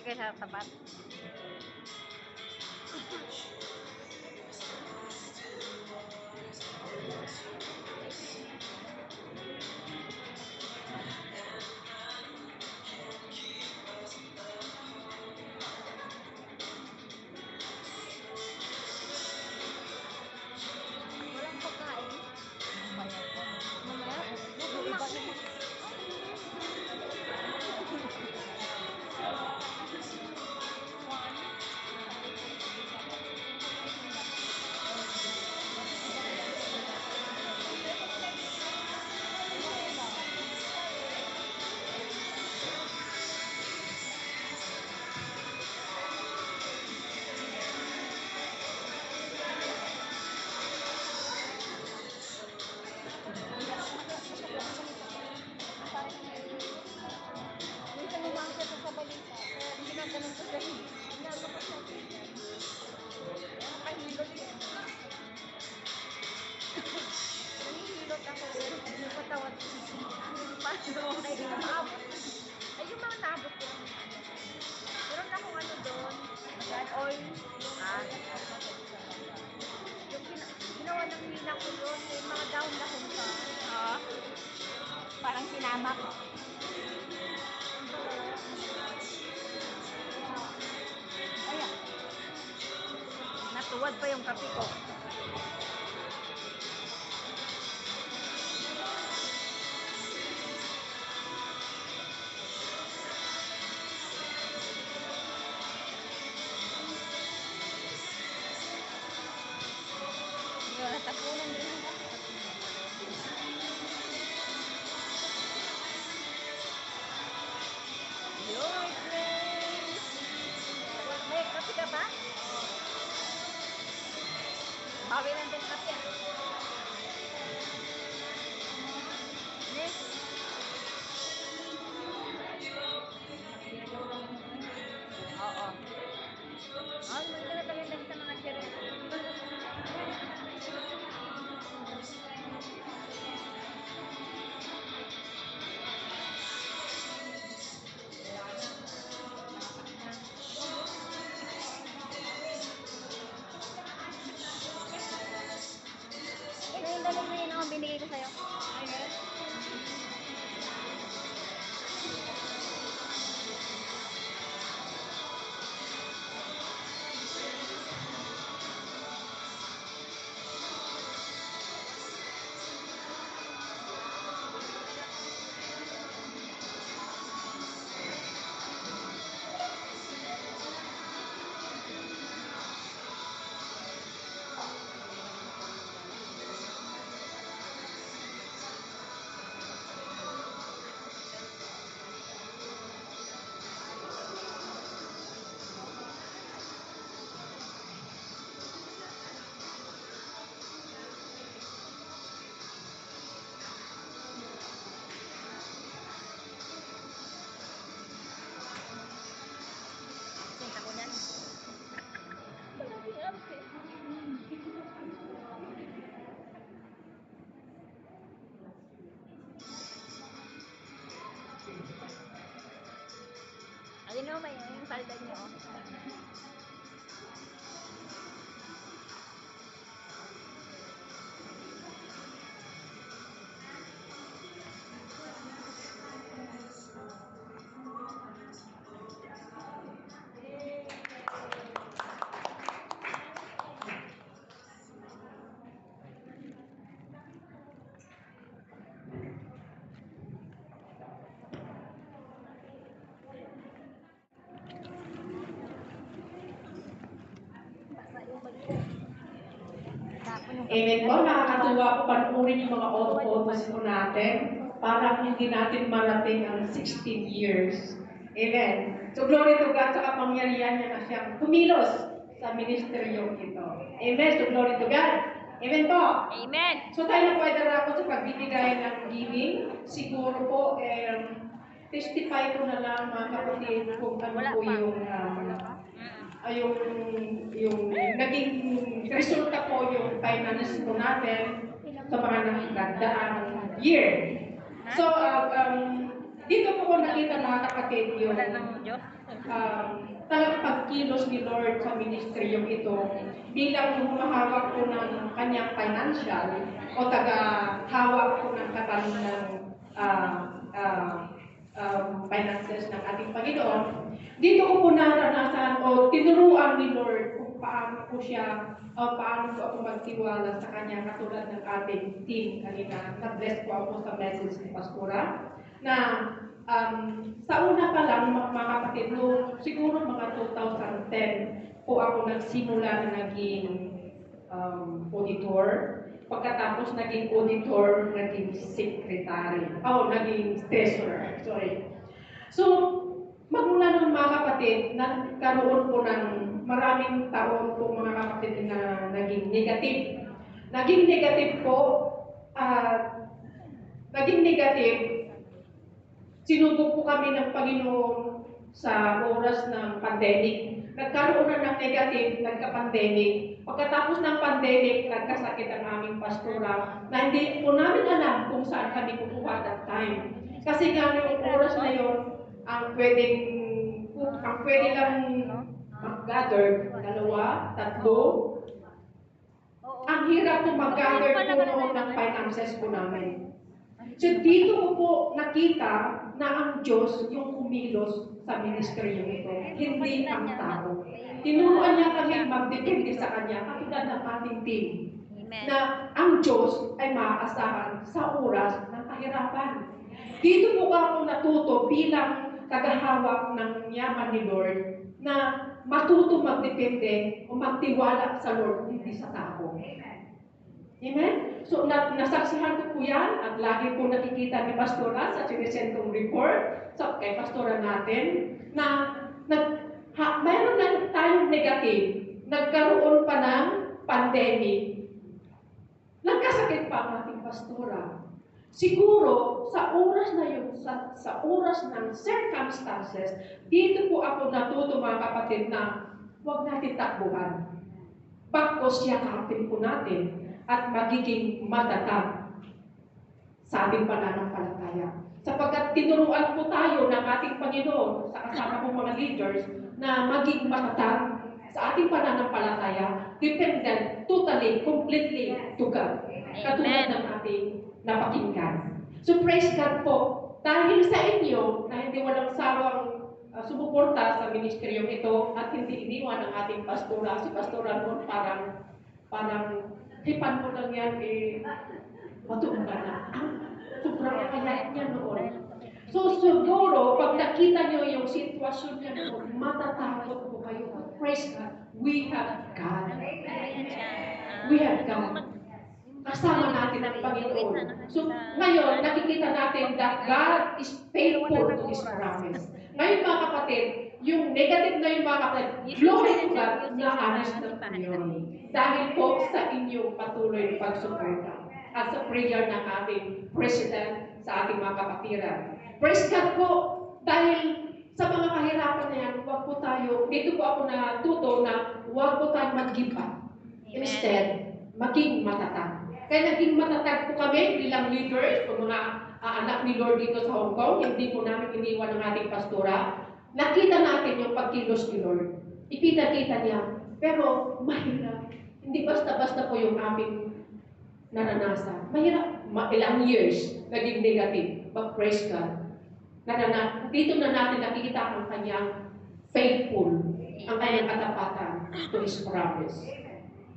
kayo sa tapat. Walang pagkain. Mamaya, minsan lumangkot ko sa balita. Kaya hindi na ganun ko kasi. Ang nalabas sa akin. Ang pahilot eh. Nahihilot ako. Yung patawad ko. Paano ay naabot. Ay yung mga naabot ko. Meron akong ano doon. God oil. Yung ginawa ng nina ko yun. Yung mga down na kung sa. Parang sinamak. Ayan. Natuwad pa yung kape ko. Yun, natapunan din yung kape. Yun, Grace! May kape ka ba? Bawi lang din kape. Next. Oo. Oh, magdala-dala sa mga sirena. Ito yung dalawang na yun ang binigay ko sa'yo. Ayun. Sinta ko niyan. Ayun o, may yung palda niyo. Amen po, nakakatuwa po panuorin yung mga old photos po natin para hindi natin marating ang 16 years. Amen. So glory to God sa kapangyarihan niya na siyang kumilos sa ministeryong ito. Amen. So glory to God. Amen po. Amen. So tayo na po ay darako sa pagbibigay ng giving. Siguro po, testify ko na lang mga kapatid kung ano po yung naging resulta po yung finance po natin sa mga nagdaang year. So, dito po ko nakita mga kapatid yung Wala nang Diyos. talagang pagkilos ni Lord sa ministeryong ito bilang humahawak po ng kanyang financial o taga-hawak po ng katawan ng finances ng ating Panginoon. Dito ko po naranasan o tinuruan ni Lord kung paano po siya o paano po ako magtiwala sa kanya katulad ng ating team kanina. Na-bless po ako sa message ni Pastora na sa una pa lang mga kapatid, siguro mga 2010 po ako nagsimula na naging auditor. Pagkatapos naging auditor, naging secretary. Naging treasurer. Sorry. So, magmula nun mga kapatid, nagkaroon po ng maraming taon po mga kapatid na naging negative. Naging negative po, sinubok po kami ng Panginoon sa oras ng pandemic. Nagkaroon na ng negative, nagka-pandemic. Pagkatapos ng pandemic, nagkasakit ang aming pastora na hindi po namin alam kung saan kami kukuha that time. Kasi nga yung oras na yun, ang pwede lang mag-gather, 2, 3. Ang hirap po mag-gather po noon ng finances po namin. So dito ko po nakita na ang Diyos yung kumilos sa ministeryo ito, hindi ang tao. Tinuruan niya kami magdepende sa Kanya, katulad ng ating team, na ang Diyos ay maaasahan sa oras ng kahirapan. Dito po ako natuto bilang tagahawak ng yaman ni Lord na matuto magdepende o magtiwala sa Lord, hindi sa tao. Amen? So, nasaksihan ko po yan at lagi po nakikita ni Pastora sa sinisentong report kay Pastora natin na mayroon na tayong negative. Nagkaroon pa ng pandemic. Nagkasakit pa ang ating Pastora. Siguro, sa oras na yun, sa oras ng circumstances, dito po ako natuto mga kapatid na huwag natin takbuhan. Bakos yakapin po natin at magiging matatag sa ating pananampalataya. Sapagkat tinuruan po tayo ng ating Panginoon sa kasama kong mga leaders na maging matatag sa ating pananampalataya, dependent, totally, completely to God. Katulad ng ating napakinggan. So praise God po. Dahil sa inyo na hindi walang sawang sumuporta sa ministeryong ito at hindi iniwan ang ating pastora. Si Pastora noon parang hipan mo lang yan, matuong ka na. Sobrang kaya niya noon. So siguro, pag nakita niyo yung sitwasyon niya noon, matatakot po kayo. Praise God. We have God. We have God. Kasama natin ang Panginoon. So ngayon, nakikita natin that God is faithful to His promise. Ngayon mga kapatid, yung negative na yung mga kapatid, glory to God na honest na Panginoon. Dahil po sa inyong patuloy na pagsuporta at sa prayer ng ating President sa ating mga kapatiran. Praise God po, dahil sa mga kahirapan na yan, huwag po tayo, dito po ako natuto na huwag po tayo mag-give up. Instead, maging matatag. Kaya naging matatag po kami bilang leaders o mga anak ni Lord dito sa Hong Kong. Hindi po namin iniwan ang ating pastora. Nakita natin yung pagkilos ni Lord. Ipita-kita niya. Pero mahirap. Hindi basta-basta po yung aming naranasan. Mahirap. Ilang years naging negative. But praise God. Dito na natin nakikita ang kanyang faithful, ang kanyang katapatan to His promise.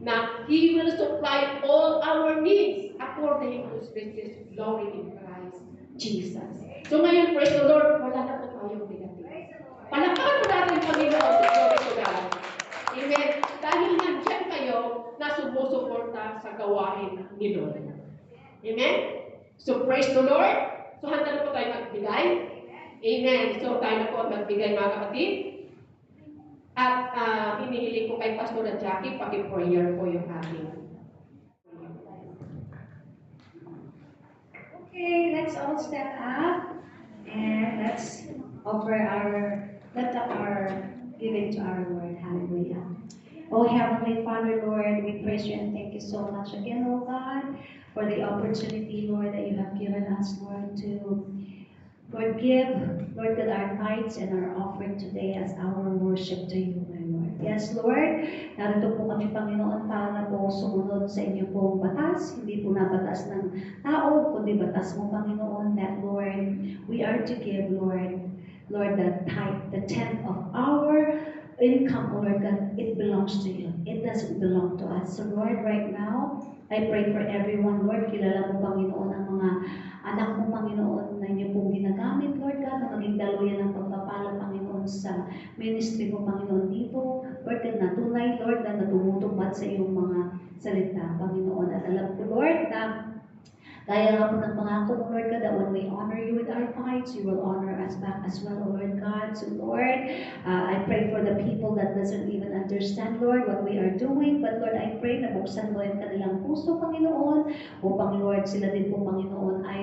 Na He will supply all our needs according to His riches glory in Christ Jesus. So ngayon, praise the Lord, wala na po tayong negative. Palakpakan po natin ang Panginoon sa glory to God. Amen. Dahil nandiyan kayo na sumusuporta sa gawain ni Lord. Amen? So praise the Lord. So handa na po tayo magbigay. Amen. So tayo na po magbigay mga kapatid. At hinihiling ko kay Pastor Jackie, paki-prayer po yung ating. Okay, let's all stand up and let's lift up our giving to our Lord. Hallelujah. Oh, Heavenly Father, Lord, we praise you and thank you so much again, oh God, for the opportunity, Lord, that you have given us, Lord, to Lord, give, Lord God, our tithes and our offering today as our worship to you, my Lord. Yes, Lord, narito po kami, Panginoon, para po sumunod sa inyo pong batas. Hindi po na batas ng tao, kundi batas mo, Panginoon, that, Lord, we are to give, Lord, the tithe, the tenth of our income, Lord God, it belongs to you. It doesn't belong to us. So, Lord, right now, I pray for everyone, Lord, kilala mo, Panginoon, ang mga anak mo, Panginoon, na inyo pong ginagamit, Lord God, na maging daluyan ng pagpapala, Panginoon, sa ministry mo, Panginoon, dito. Lord God, na tunay, Lord, na tumutupad sa iyong mga salita, Panginoon. At alam ko, Lord, na kaya nga po ng pangako mo, Lord God, that when we honor you with our tithes, you will honor us back as well, O Lord God. So, Lord, I pray for the people that doesn't even understand, Lord, what we are doing. But, Lord, I pray na buksan mo yung kanilang puso, Panginoon, upang, Lord, sila din po, Panginoon, ay,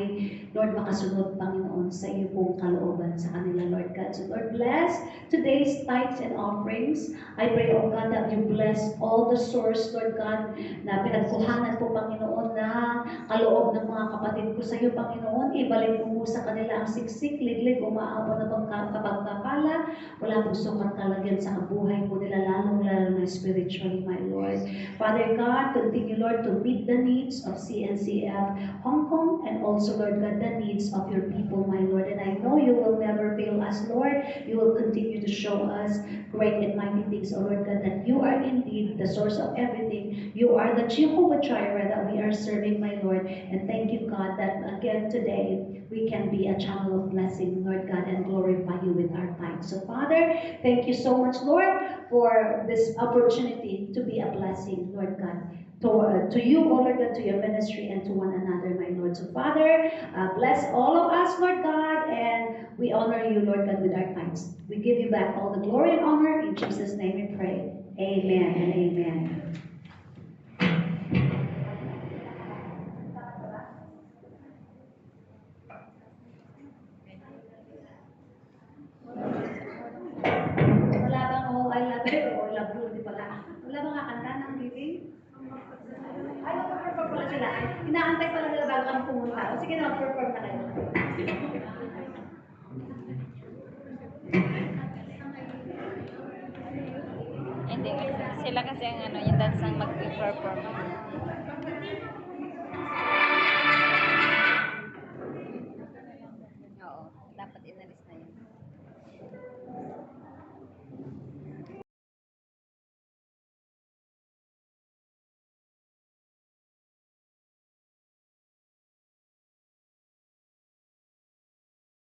Lord, makasunod, Panginoon, sa iyo pong kalooban sa kanila, Lord God. So, Lord, bless today's tithes and offerings. I pray, O God, that you bless all the source, Lord God, na pinagkuhanan po, Panginoon, na kaloob ng mga kapatid ko sa iyo, Panginoon. Ibalik mo po sa kanila ang siksik, liglig, umaabot na kapagkapala. Wala pong sukang kalagyan sa kabuhay po nila, lalong-lalo na spiritually, my Lord. Father God, continue, Lord, to meet the needs of CNCF Hong Kong and also, Lord God, the needs of your people, my Lord. And I know you will never fail us, Lord. You will continue to show us great and mighty things, O Lord God, that you are indeed the source of everything. You are the Jehovah Jireh that we are serving, my Lord. And thank you, God, that again today we can be a channel of blessing, Lord God, and glorify you with our tithes. So, Father, thank you so much, Lord, for this opportunity to be a blessing, Lord God, to you, O Lord God, to your ministry and to one another, my Lord. So, Father, bless all of us, Lord God, and we honor you, Lord God, with our tithes. We give you back all the glory and honor. In Jesus' name we pray. Amen and amen. Wala bang oh, I love you or love you, di pala? Wala bang kakanta ng giving? Ay, mag-perform pala sila. Inaantay pala nila bago kami pumunta. O sige na, perform na kayo. Hindi, sila kasi ang ano, yung dance ang mag-perform.